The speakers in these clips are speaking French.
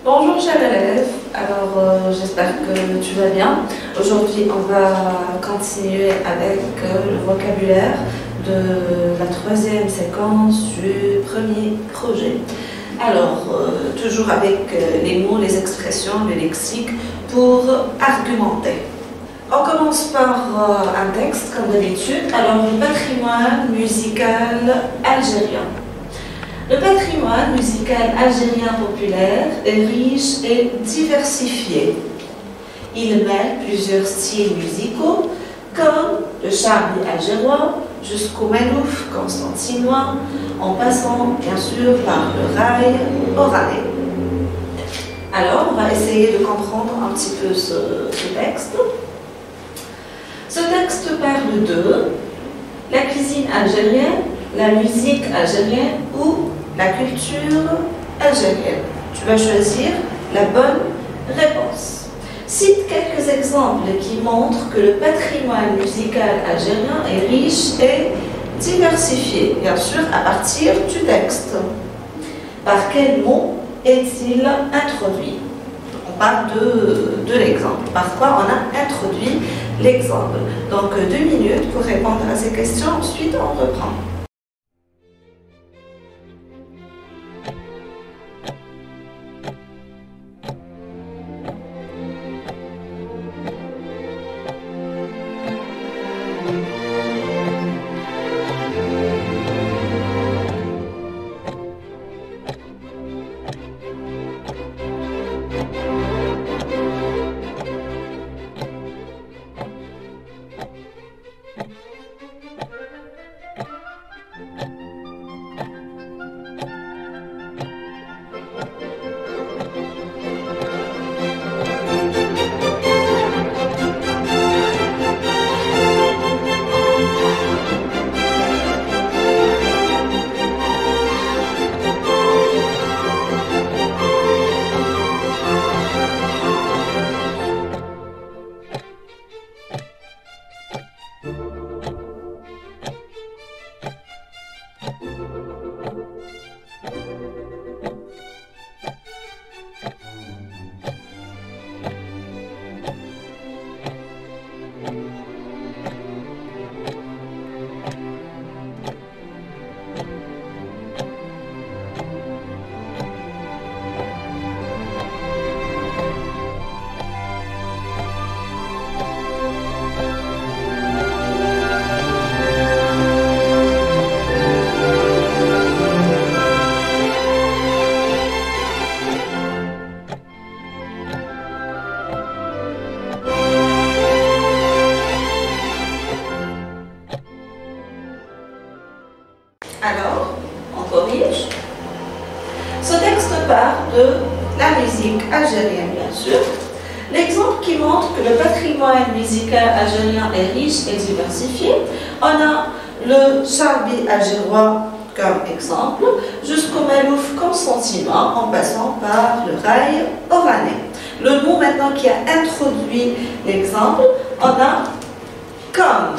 Bonjour chers élèves, j'espère que tu vas bien. Aujourd'hui on va continuer avec le vocabulaire de la troisième séquence du premier projet. Toujours avec les mots, les expressions, le lexique pour argumenter. On commence par un texte comme d'habitude. Le patrimoine musical algérien. Le patrimoine musical algérien populaire est riche et diversifié. Il mêle plusieurs styles musicaux comme le charbi algérois jusqu'au manouf constantinois, en passant bien sûr par le raï oranais. On va essayer de comprendre un petit peu ce texte. Ce texte parle de la cuisine algérienne, la musique algérienne ou la culture algérienne. Tu vas choisir la bonne réponse. Cite quelques exemples qui montrent que le patrimoine musical algérien est riche et diversifié, bien sûr, à partir du texte. Par quel mot est-il introduit? On parle de l'exemple. Par quoi on a introduit l'exemple? Donc 2 minutes pour répondre à ces questions, ensuite on reprend. On corrige. Ce texte parle de la musique algérienne, bien sûr. L'exemple qui montre que le patrimoine musical algérien est riche et diversifié, on a le charbi algérois comme exemple, jusqu'au malouf constantinois, en passant par le raï oranais. Le mot maintenant qui a introduit l'exemple, on a comme.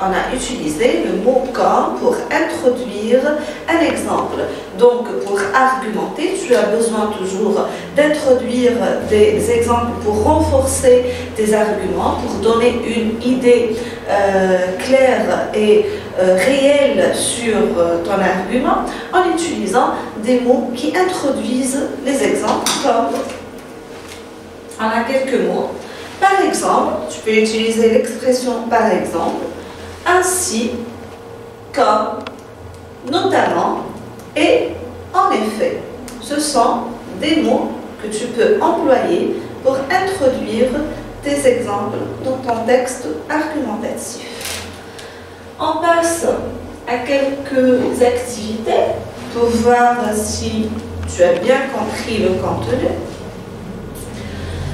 On a utilisé le mot comme pour introduire un exemple. Donc, pour argumenter, tu as besoin toujours d'introduire des exemples pour renforcer tes arguments, pour donner une idée claire et réelle sur ton argument, en utilisant des mots qui introduisent les exemples, comme on a quelques mots. Par exemple, tu peux utiliser l'expression par exemple, ainsi, comme, notamment et en effet. Ce sont des mots que tu peux employer pour introduire tes exemples dans ton texte argumentatif. On passe à quelques activités pour voir si tu as bien compris le contenu.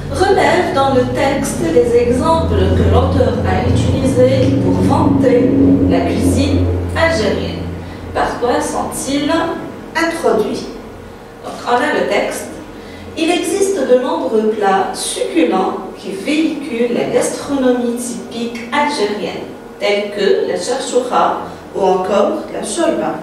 Relève dans le texte les exemples que l'auteur a utilisés pour vanter la cuisine algérienne. Par quoi sont-ils introduits? Donc, on a le texte. Il existe de nombreux plats succulents qui véhiculent la gastronomie typique algérienne, tels que la charchoura ou encore la cholba.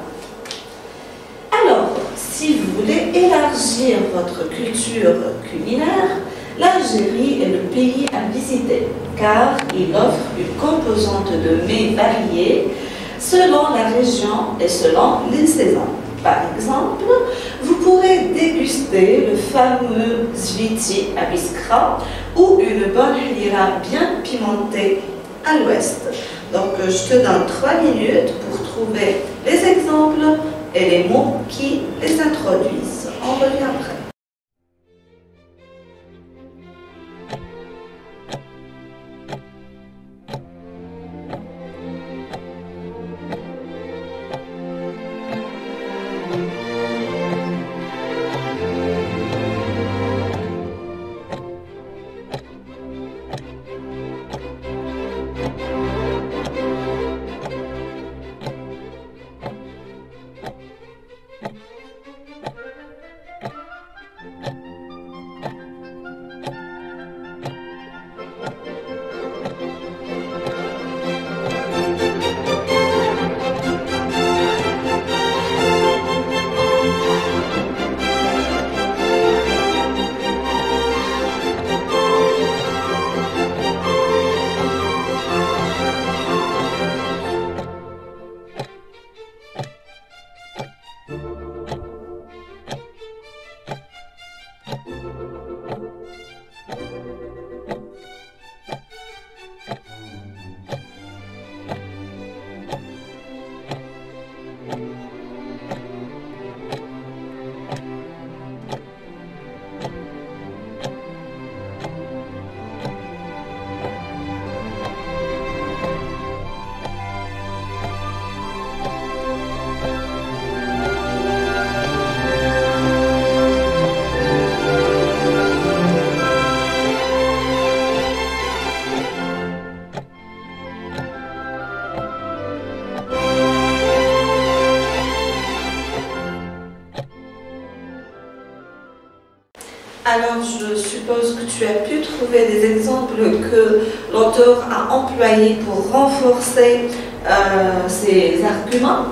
Alors, si vous voulez élargir votre culture culinaire, l'Algérie est le pays à visiter car il offre une composante de mets variés selon la région et selon les saisons. Par exemple, vous pourrez déguster le fameux zviti à Biskra ou une bonne halira bien pimentée à l'ouest. Donc, je te donne 3 minutes pour trouver les exemples et les mots qui les introduisent. On revient après. Alors, je suppose que tu as pu trouver des exemples que l'auteur a employés pour renforcer ses arguments.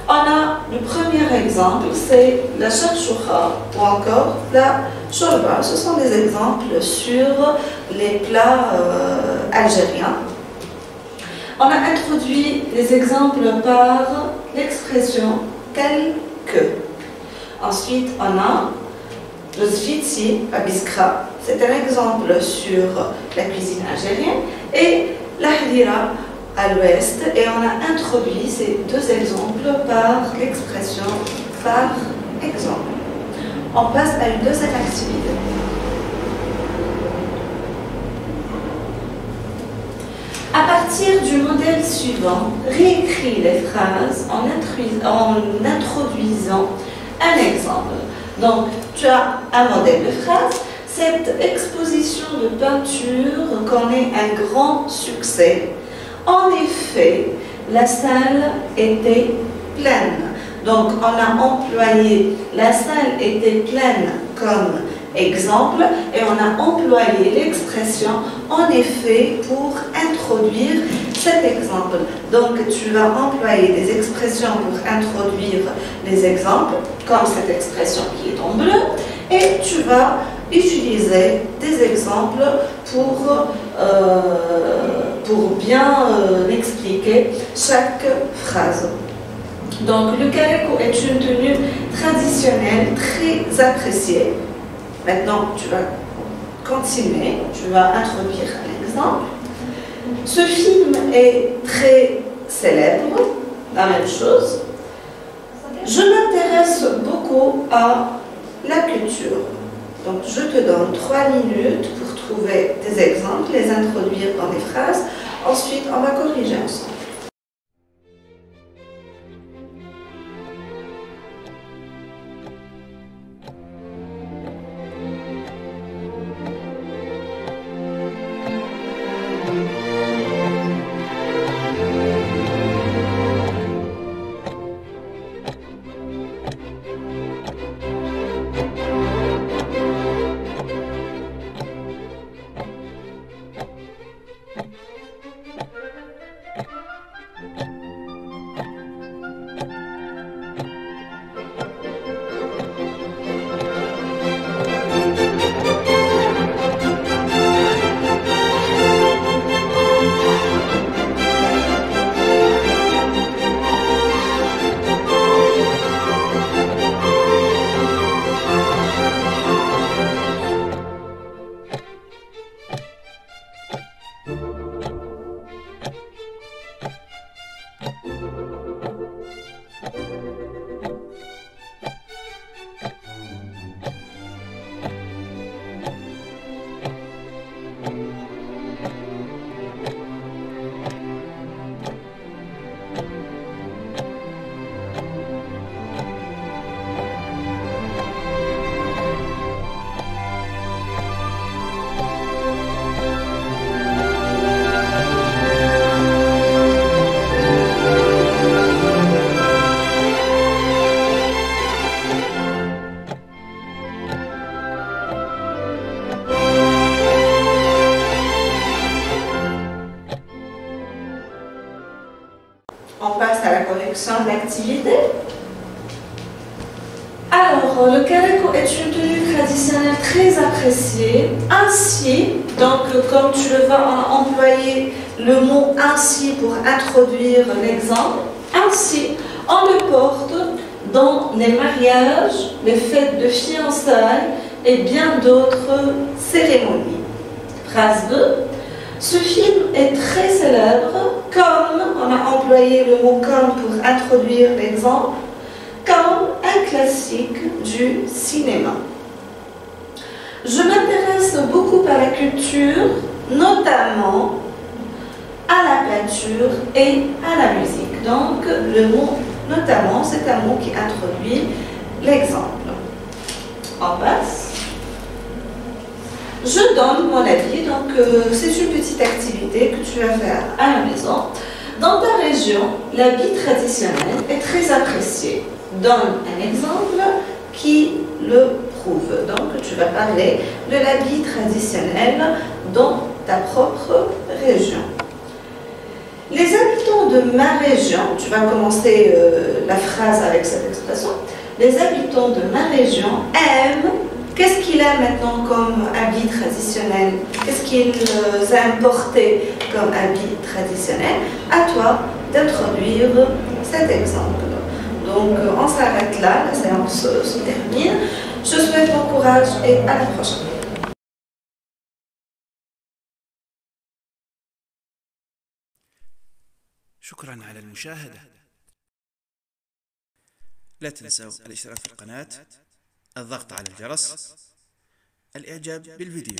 On a le premier exemple, c'est la shakshuka ou encore la shorba. Ce sont des exemples sur les plats algériens. On a introduit les exemples par l'expression tel que. Ensuite, on a le zviti à Biskra, c'est un exemple sur la cuisine algérienne, et la halira à l'ouest, et on a introduit ces deux exemples par l'expression par exemple. On passe à une deuxième activité. À partir du modèle suivant, réécris les phrases en introduisant un exemple. Donc, tu as un modèle de phrase. Cette exposition de peinture connaît un grand succès. En effet, la salle était pleine. Donc, on a employé la salle était pleine comme exemple et on a employé l'expression en effet pour introduire cet exemple. Donc, tu vas employer des expressions pour introduire les exemples, comme cette expression qui est en bleu, et tu vas utiliser des exemples pour bien expliquer chaque phrase. Donc, le kaleko est une tenue traditionnelle très appréciée. Maintenant, tu vas continuer, tu vas introduire un exemple. Ce film est très célèbre, la même chose. Je m'intéresse beaucoup à la culture. Donc, je te donne 3 minutes pour trouver des exemples, les introduire dans des phrases. Ensuite, on va corriger ensemble. l'introduction de l'activité. Alors, le Kareko est une tenue traditionnelle très appréciée. Ainsi, donc, comme tu le vois, on a employé le mot ainsi pour introduire l'exemple. Ainsi, on le porte dans les mariages, les fêtes de fiançailles et bien d'autres cérémonies. Phrase 2. Ce film est très célèbre, comme on a employé le mot comme pour introduire l'exemple, comme un classique du cinéma. Je m'intéresse beaucoup à la culture, notamment à la peinture et à la musique. Donc, le mot notamment, c'est un mot qui introduit l'exemple. On passe. Je donne mon avis, donc c'est une petite activité que tu vas faire à la maison. Dans ta région, l'habit traditionnel est très apprécié. Donne un exemple qui le prouve. Donc, tu vas parler de l'habit traditionnel dans ta propre région. Les habitants de ma région, tu vas commencer la phrase avec cette expression, les habitants de ma région aiment, qu'est-ce qu'il a maintenant comme habit traditionnel? Qu'est-ce qu'il a importé comme habit traditionnel? À toi d'introduire cet exemple. Donc, on s'arrête là, la séance se termine. Je souhaite bon courage et à la prochaine. شكرا على المشاهدة. لا تنسوا الاشتراك في القناة، الضغط على الجرس، الإعجاب بالفيديو.